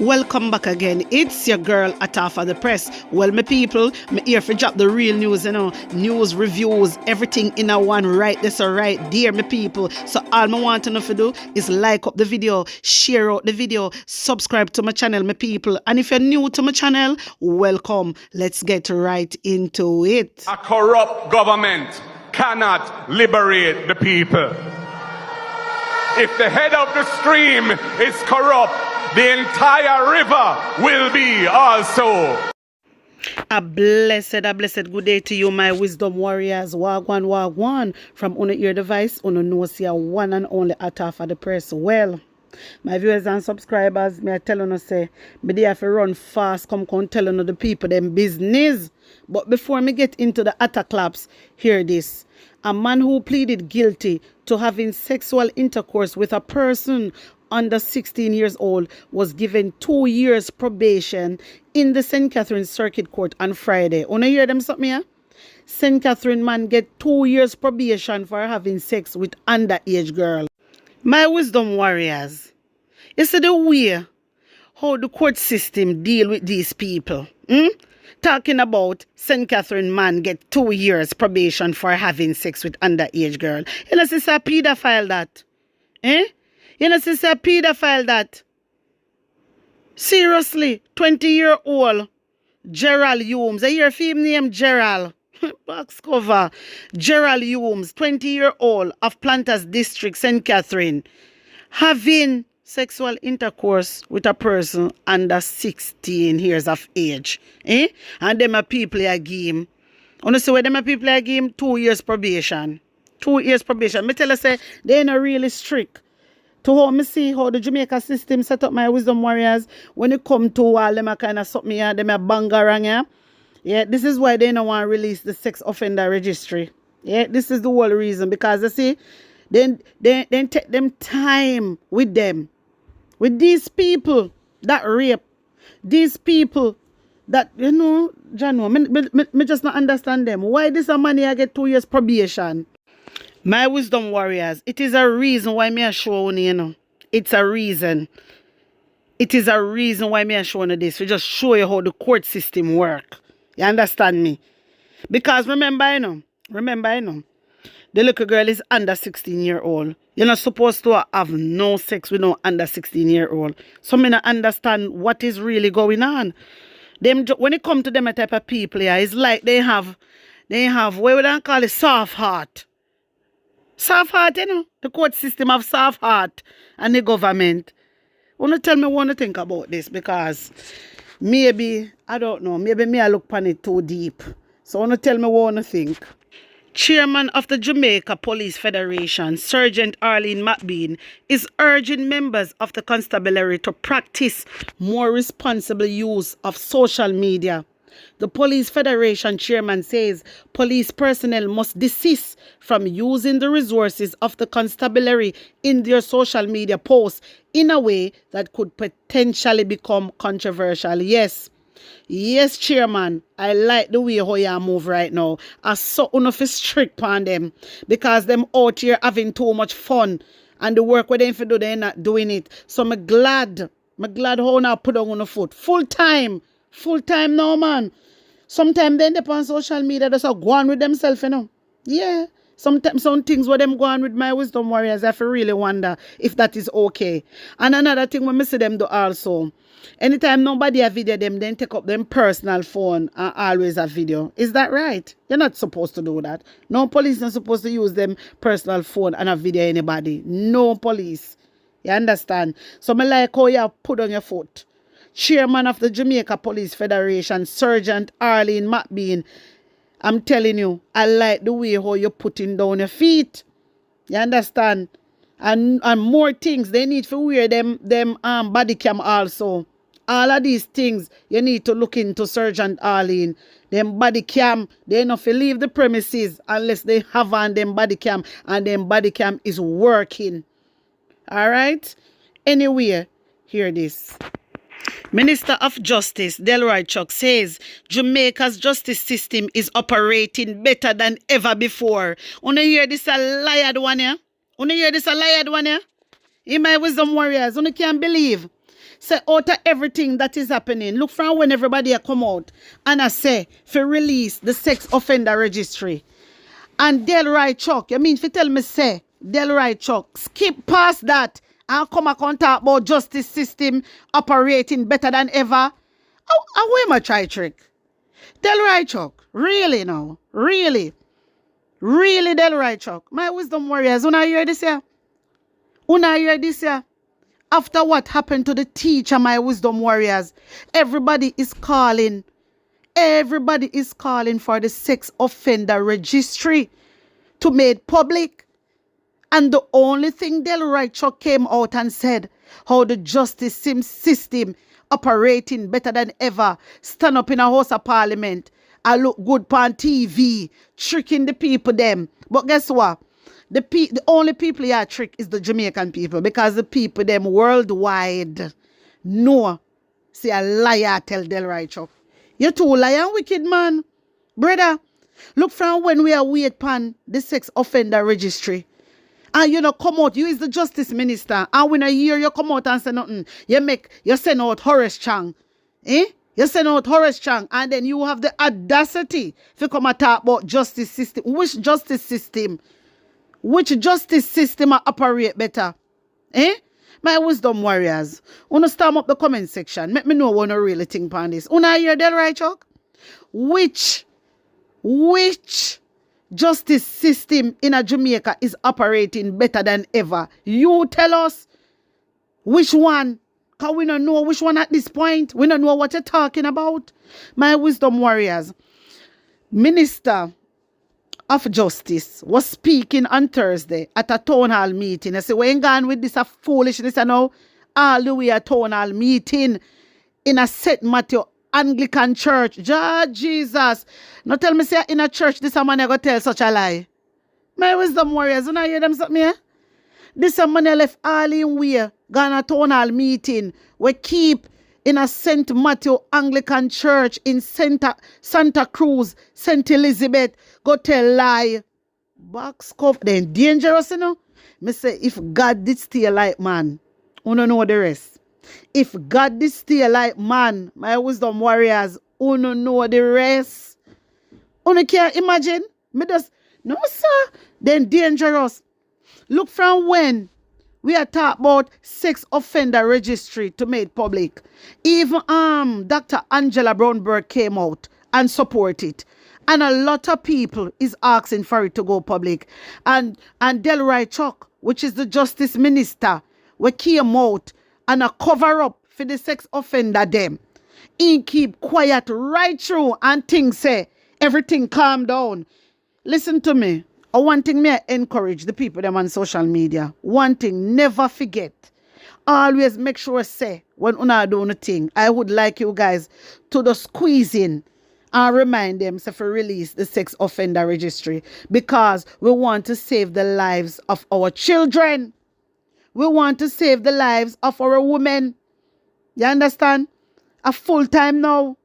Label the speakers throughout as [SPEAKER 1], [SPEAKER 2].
[SPEAKER 1] Welcome back again. It's your girl Atafa the Press. Well, my people, me here for drop the real news, news, reviews, everything in a one right this or right there, my people. So all I want to know to do is like up the video, share out the video, subscribe to my channel, my people. And if you're new to my channel, welcome. Let's get right into it.
[SPEAKER 2] A corrupt government cannot liberate the people. If the head of the stream is corrupt, the entire river will be also.
[SPEAKER 1] A blessed good day to you, my wisdom warriors. Wagwan. From on your device, on know see a one and only Atafa the Press. Well, my viewers and subscribers, me I tell you say, me they have to run fast, come tell you the people them business. But before me get into the attack claps, hear this. A man who pleaded guilty to having sexual intercourse with a person under 16 years old was given 2 years probation in the St. Catherine Circuit Court on Friday. Wanna hear them something here? St. Catherine man get 2 years probation for having sex with underage girl. My wisdom warriors, you see the way how the court system deal with these people. Talking about St. Catherine man get 2 years probation for having sex with underage girl. You know, sister pedophile that. You know, sister pedophile that. Seriously, 20-year-old Gerald Humes. I hear film name Gerald. Box cover. Gerald Humes, 20-year-old of Planters District, St. Catherine, having sexual intercourse with a person under 16 years of age. And them a people a game. You see where them a people a game? 2 years probation. 2 years probation. Me tell you say they ain't really strict. To how me see how the Jamaica system set up, my wisdom warriors, when it come to all them a kind of something here, them a bangarang here. Yeah, this is why they don't want to release the sex offender registry. Yeah, this is the whole reason. Because you see, then take them time with them. With these people that rape. These people that, you know, Jano, me just not understand them. Why this a man here get 2 years probation? My wisdom warriors, it is a reason why me a show you, you know. It's a reason. It is a reason why me a show you this. We just show you how the court system work. You understand me? Because remember, you know, the little girl is under 16-year-old. You're not supposed to have no sex with no under 16-year-old. So me not understand what is really going on. Them when it come to them type of people, yeah, it's like they have what would I call it, soft heart. Soft heart, you know. The court system have soft heart and the government. Wanna tell me what to think about this, because maybe, I don't know, maybe me I look upon it too deep. So wanna tell me what to think. Chairman of the Jamaica Police Federation, Sergeant Arlene McBean, is urging members of the constabulary to practice more responsible use of social media. The Police Federation chairman says police personnel must desist from using the resources of the constabulary in their social media posts in a way that could potentially become controversial. Yes, chairman, I like the way how you move right now. I saw enough strict on them because them out here having too much fun and the work where they do, they're not doing it. So I'm glad how now put on the foot. Full time now, man. Sometimes they end up on social media just go on with themselves, you know. Yeah. Sometimes some things where them go on with my wisdom warriors, I feel really wonder if that is okay. And another thing when I see them do also, anytime nobody a video them, then take up them personal phone and always a video. Is that right? You're not supposed to do that. No police not supposed to use them personal phone and a video anybody. No police. You understand? So I like how you put on your foot. Chairman of the Jamaica Police Federation, Sergeant Arlene McBean, I'm telling you, I like the way how you're putting down your feet. You understand? And more things, they need to wear them body cam also. All of these things, you need to look into Sergeant Arlene. Them body cam, they not leave the premises unless they have on them body cam and them body cam is working. All right? Anyway, hear this. Minister of Justice Delroy says Jamaica's justice system is operating better than ever before. Wanna hear this a lied one here? In my wisdom warriors, you can't believe. Say out of everything that is happening, look from when everybody a come out and I say for release the sex offender registry. And Delroy Chuck, you mean if you tell me say Delroy Chuck, skip past that and come back and talk about justice system operating better than ever. How am I try trick? Delroy Chuck, really now? Really? Really, Delroy Chuck? My wisdom warriors, una hear this here? Una hear this here? After what happened to the teacher, my wisdom warriors, everybody is calling. Everybody is calling for the sex offender registry to made public. And the only thing Delroy Chuck came out and said, how the justice system operating better than ever, stand up in a house of parliament, I look good on TV, tricking the people them. But guess what? The only people you trick is the Jamaican people, because the people them worldwide know. See a liar tell Delroy Chuck. You too liar and wicked man. Brother, look from when we are wait pan the sex offender registry. And you know come out, you is the justice minister. And when I hear you come out and say nothing, you send out Horace Chang. You send out Horace Chang, and then you have the audacity to come and talk about justice system. Which justice system? Which justice system operate better? My wisdom warriors, wanna storm up the comment section. Let me know what you really think on this. Una hear Delroy Chuck? Which justice system in a Jamaica is operating better than ever? You tell us which one. Because we don't know which one at this point. We don't know what you're talking about. My wisdom warriors, Minister of Justice was speaking on Thursday at a town hall meeting. I said, we ain't gone with this foolishness and now all the way a town hall meeting in a St. Matthew Anglican church. Jesus. Now tell me say in a church this a man I go tell such a lie. My wisdom warriors, you know hear them something here? This a man left all in way, gone a town hall meeting. We keep in a St. Matthew Anglican church in Santa Cruz, St. Elizabeth. Go tell lie. Box cuff, then dangerous, you know. Me say, if God did stay like man, you don't know the rest. If God did stay like man, my wisdom warriors, you don't know the rest. You can't imagine. Me just, no sir, then dangerous. Look from when we are talking about sex offender registry to make public. Even Dr. Angela Brownberg came out and support it. And a lot of people is asking for it to go public. And Delroy Chuck, which is the justice minister, we came out and a cover up for the sex offender them. He keep quiet right through and things say, everything calm down. Listen to me. One thing me I encourage the people them on social media. One thing, never forget. Always make sure say when una do anything, I would like you guys to the squeeze in and remind them to release the sex offender registry, because we want to save the lives of our children. We want to save the lives of our women. You understand? A full time now,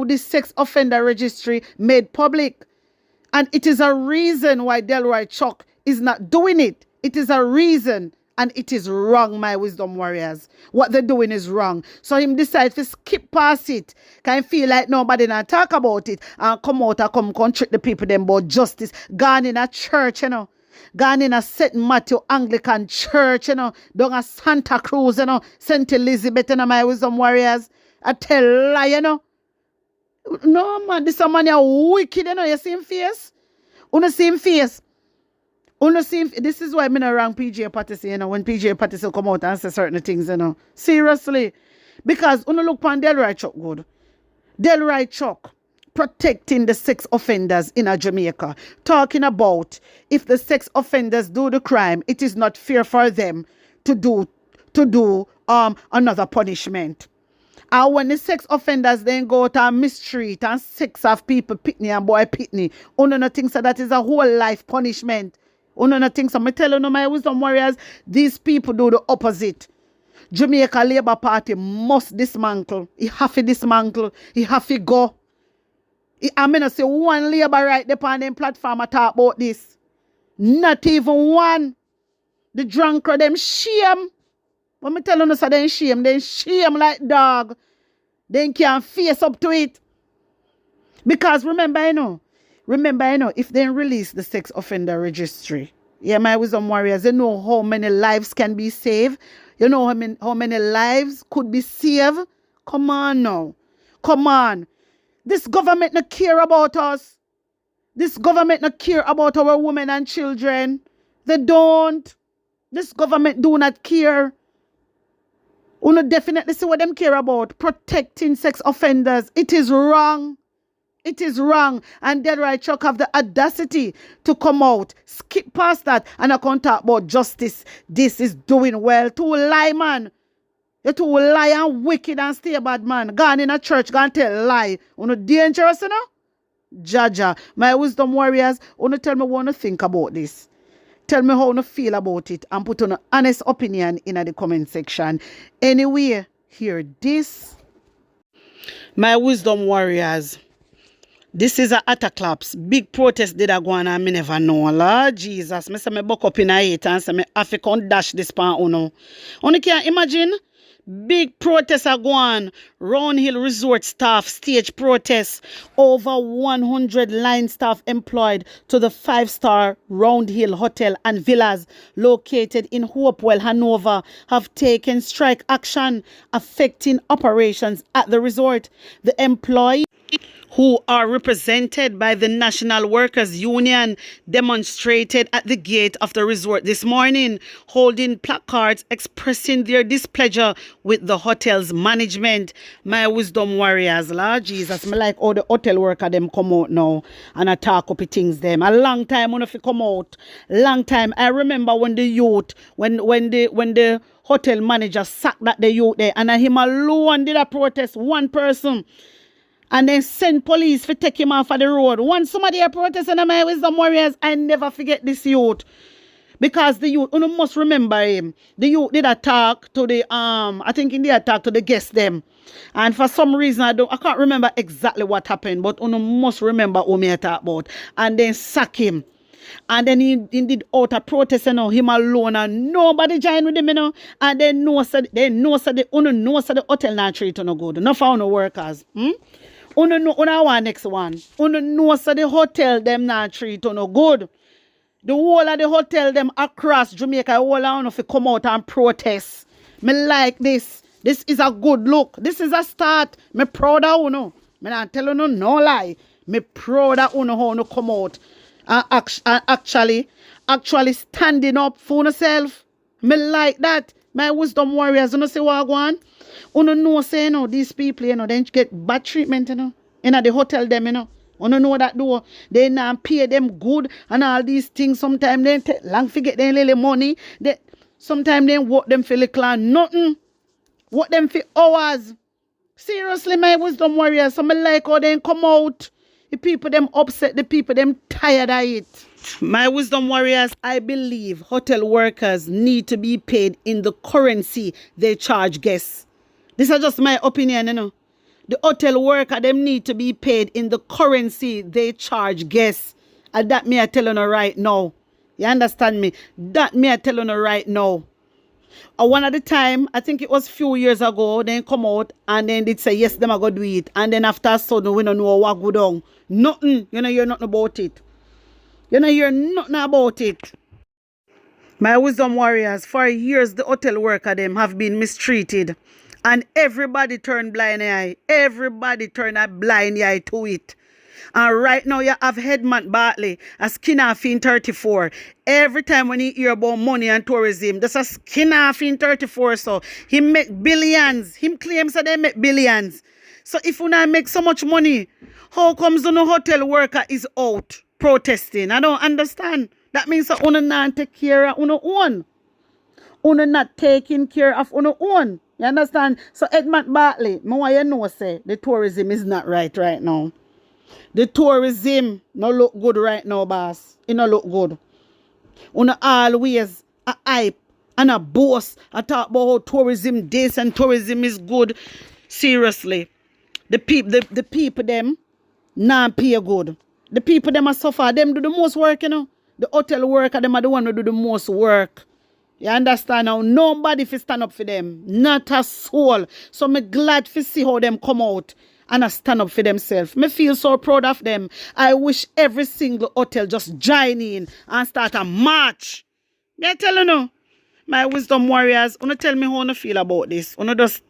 [SPEAKER 1] this sex offender registry made public. And it is a reason why Delroy Chuck is not doing it. It is a reason. And it is wrong, my wisdom warriors. What they're doing is wrong. So him decide to skip past it. Can feel like nobody not talk about it. And come out and come treat the people them about justice. Gone in a church, you know. Gone in a St. Matthew Anglican church, you know. Down a Santa Cruz, you know. St. Elizabeth, you know, my wisdom warriors. I tell lie, you know. No, man, this man is wicked, you know. You see him face? You see him face? This is why I'm not wrong PJ Patterson, you know, when PJ Patterson come out and say certain things, you know. Seriously. Because you look on Delroy Chuck good. Delroy Chuck protecting the sex offenders in a Jamaica. Talking about if the sex offenders do the crime, it is not fair for them to do another punishment. And when the sex offenders then go to mistreat and sex of people, pitney and boy pitney, you no think so that is a whole life punishment. You no think so. I tell you, my wisdom warriors, these people do the opposite. Jamaica Labour Party must dismantle. It have to dismantle. It have to go. I'm going to say one Labour right there on them platform I talk about this. Not even one. The drunk them shame. But me tell you, so then shame like dog. Then can't face up to it. Because remember, if they release the sex offender registry, yeah, my wisdom warriors, you know how many lives can be saved. You know how many lives could be saved. Come on now. Come on. This government not care about us. This government not care about our women and children. They don't. This government do not care. You definitely see what them care about. Protecting sex offenders. It is wrong. It is wrong. And Delroy Chuck have the audacity to come out, skip past that, and I can't talk about justice. This is doing well. To lie, man. You to lie and wicked and stay bad, man. Gone in a church, gone tell lie. You know dangerous, you know? Jaja. My wisdom warriors, you tell me what you think about this. Tell me how you feel about it and put on an honest opinion in the comment section. Anyway, hear this. My wisdom warriors. This is a Attaclaps. Big protest did a go on and me never know. Lord Jesus. Me say me buck up in a hate and say me have to come dash this pan uno. Only can imagine? Big protests are going. Round Hill Resort staff stage protests. Over 100 line staff employed to the 5-star Round Hill Hotel and Villas located in Hopewell, Hanover have taken strike action affecting operations at the resort. The employees, who are represented by the National Workers Union, demonstrated at the gate of the resort this morning, holding placards expressing their displeasure with the hotel's management. My wisdom warriors, Lord Jesus, me like all the hotel worker them come out now and attack up things them. A long time when they come out, long time. I remember when the youth, when the hotel manager sacked that the youth there, and him alone did a protest, one person. And then send police for take him off of the road. Once somebody a protesting on my wisdom warriors, I never forget this youth. Because the youth, you must remember him. The youth did attack to the I think in the attack to the guests them. And for some reason I can't remember exactly what happened, but you must remember who me attack about. And then sack him. And then he did out a protest, him alone, and nobody joined with him, And they know the hotel not treat no good. Not for no workers. Uno want next one. Uno know so the hotel them not treat no good. The whole of the hotel them across Jamaica, all of if come out and protest. Me like this. This is a good look. This is a start. Me proud of uno. Me not tell you no lie. Me proud of uno how uno come out and actually standing up for yourself. Me like that. My wisdom warriors, you know say what I want? You know say, these people, they get bad treatment, in the hotel them, You know that do. They not pay them good and all these things. Sometimes they take long to get their little money. Sometimes they work them for little nothing. Work them for hours. Seriously, my wisdom warriors, some like how they come out. The people them upset, the people them tired of it. My wisdom warriors, I believe hotel workers need to be paid in the currency they charge guests. This is just my opinion, The hotel worker, them need to be paid in the currency they charge guests. And that me I tell you right now. You understand me? That me I tell you right now. One at the time, I think it was few years ago, then come out and then they'd say, yes, them are going to do it. And then after a sudden, we don't know what go down. Nothing. You're nothing about it. You're nothing about it. My wisdom warriors, for years, the hotel worker them have been mistreated. And everybody turn blind eye. Everybody turn a blind eye to it. And right now you have Headman Bartley, a skin off in 34. Every time when he hear about money and tourism, that's a skin off in 34. So he make billions. Him claims that they make billions. So if you not make so much money, how comes the hotel worker is out protesting? I don't understand. That means that you not take care of your own. You not taking care of your own. You understand? So Edmund Bartley, I know say the tourism is not right now. The tourism no look good right now, boss. It no look good. Una always a hype and a boast. I talk about how tourism this and tourism is good. Seriously. The people them not pay good. The people them are suffer. Them do the most work, The hotel worker, them are the one who do the most work. You understand now? Nobody fi stand up for them. Not a soul. So me glad to see how them come out and I stand up for themselves. Me feel so proud of them. I wish every single hotel just join in and start a march. Me tell you no. My wisdom warriors, wanna tell me how you feel about this. Wanna just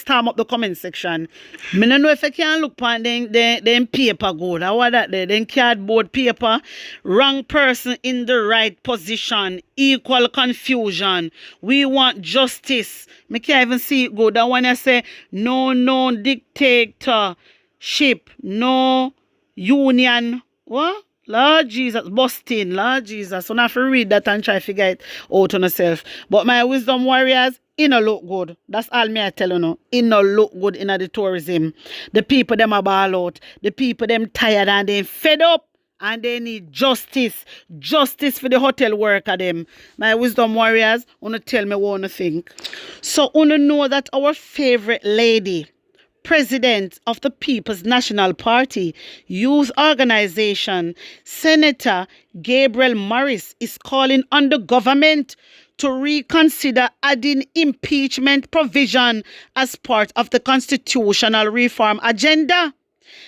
[SPEAKER 1] storm up the comment section. Me no know if I can look on them paper good. Or what that there? Them cardboard paper. Wrong person in the right position. Equal confusion. We want justice. Me can't even see it good. That one I say, no dictatorship. No union. What? Lord Jesus, busting, Lord Jesus. So now have to read that and try to figure it out on yourself. But my wisdom warriors, it no look good. That's all me I tell you now. It no look good in the tourism. The people them are ball out. The people them tired and they fed up. And they need justice. Justice for the hotel worker them. My wisdom warriors, wanna tell me what you think. So wanna know that our favorite lady, President of the People's National Party Youth Organization, Senator Gabriel Morris, is calling on the government to reconsider adding impeachment provision as part of the constitutional reform agenda.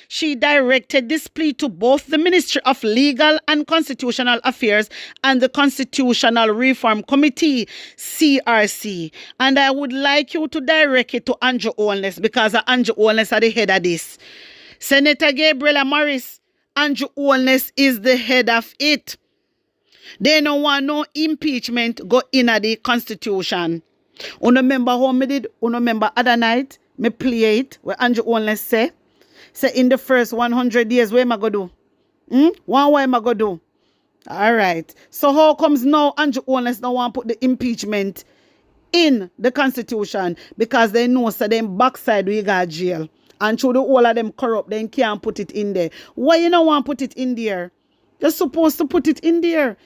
[SPEAKER 1] She directed this plea to both the Ministry of Legal and Constitutional Affairs and the Constitutional Reform Committee, CRC. And I would like you to direct it to Andrew Holness because Andrew Holness are the head of this. Senator Gabriela Morris, Andrew Holness is the head of it. They don't want no impeachment go in the Constitution. You remember how me did? You remember other night? Me play it where Andrew Holness say in the first 100 years, what am I going to do? What am I going to do? All right. So how comes now Andrew Holness don't want to put the impeachment in the Constitution? Because they know so them backside we got jail. And through the whole of them corrupt, they can't put it in there. Why you don't want to put it in there? You're supposed to put it in there.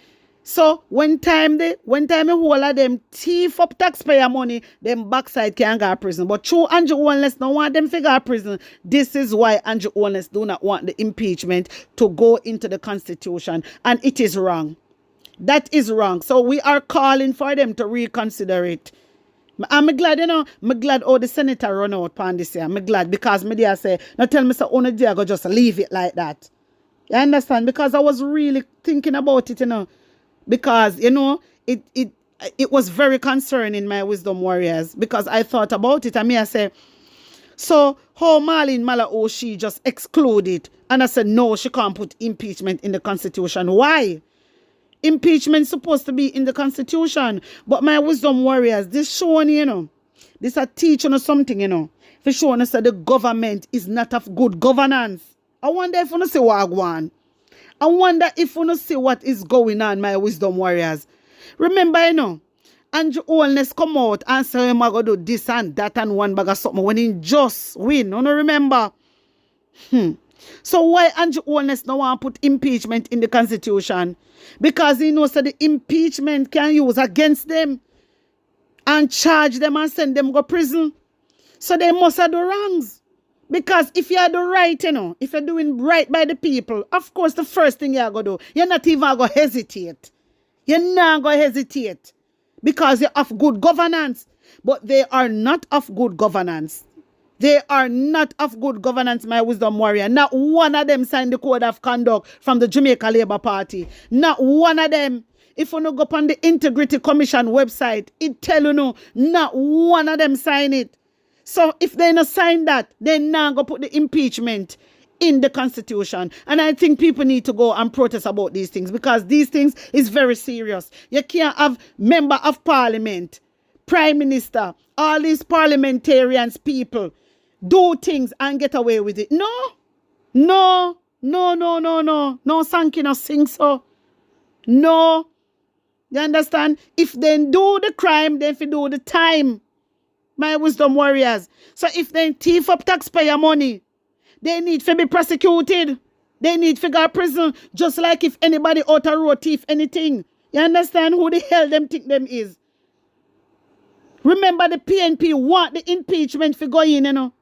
[SPEAKER 1] So when time the whole of them thief up taxpayer money, them backside can't go to prison. But true Andrew Holness don't want them to go to prison. This is why Andrew Holness do not want the impeachment to go into the Constitution. And it is wrong. That is wrong. So we are calling for them to reconsider it. I'm glad, I'm glad all the senator run out upon this year. I'm glad because media say, now tell me so only day I go just leave it like that. You understand? Because I was really thinking about it, because it was very concerning, my wisdom warriors, because I thought about it and I say, so how Marlene Malao she just excluded, and I said no, she can't put impeachment in the Constitution. Why? Impeachment supposed to be in the Constitution. But my wisdom warriors, this showing, this a teaching or something, for showing us that the government is not of good governance. I wonder if you see what I want. I wonder if you see what is going on, my wisdom warriors. Remember, Andrew Holness come out and say, I'm going to do this and that and one bag of something when he just win. You remember? So why Andrew Holness don't want to put impeachment in the Constitution? Because he knows that the impeachment can use against them and charge them and send them to prison. So they must have the wrongs. Because if you are the right, if you're doing right by the people, of course, the first thing you're going to do, you're not even going to hesitate. You're not going to hesitate because you're of good governance. But they are not of good governance. They are not of good governance, my wisdom warrior. Not one of them signed the code of conduct from the Jamaica Labour Party. Not one of them. If you go up on the Integrity Commission website, it tell you not one of them sign it. So if they not sign that, they now go put the impeachment in the Constitution. And I think people need to go and protest about these things because these things is very serious. You can't have member of parliament, prime minister, all these parliamentarians, people do things and get away with it. No, Sanky no sing so. No. You understand? If they do the crime, then if they do the time. My wisdom warriors. So if they thief up taxpayer money, they need to be prosecuted. They need to go to prison. Just like if anybody out the road thief anything. You understand who the hell them think them is? Remember the PNP want the impeachment for going,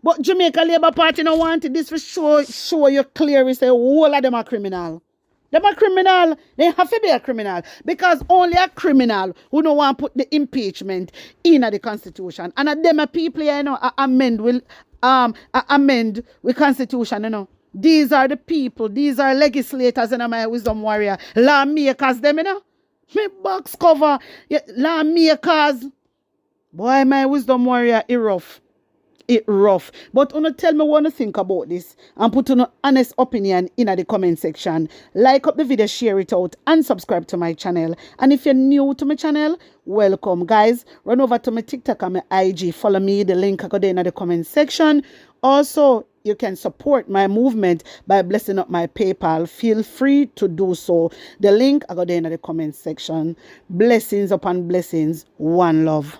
[SPEAKER 1] But Jamaica Labour Party don't want it. This for show you clearly say all of them are criminal. Them a criminal. They have to be a criminal. Because only a criminal who don't want to put the impeachment in the constitution. And them a people here, you know, amend with constitution, you know. These are the people, these are legislators and my wisdom warrior. Lawmakers, them, you know. Me box cover. Yeah, lawmakers. Boy, my wisdom warrior, it rough. It rough. But wanna tell me what you think about this and put an honest opinion in the comment section. Like up the video, share it out, and subscribe to my channel. And if you're new to my channel, welcome, guys. Run over to my TikTok and my IG. Follow me. The link I got there in the comment section. Also, you can support my movement by blessing up my PayPal. Feel free to do so. The link I got there in the comment section. Blessings upon blessings. One love.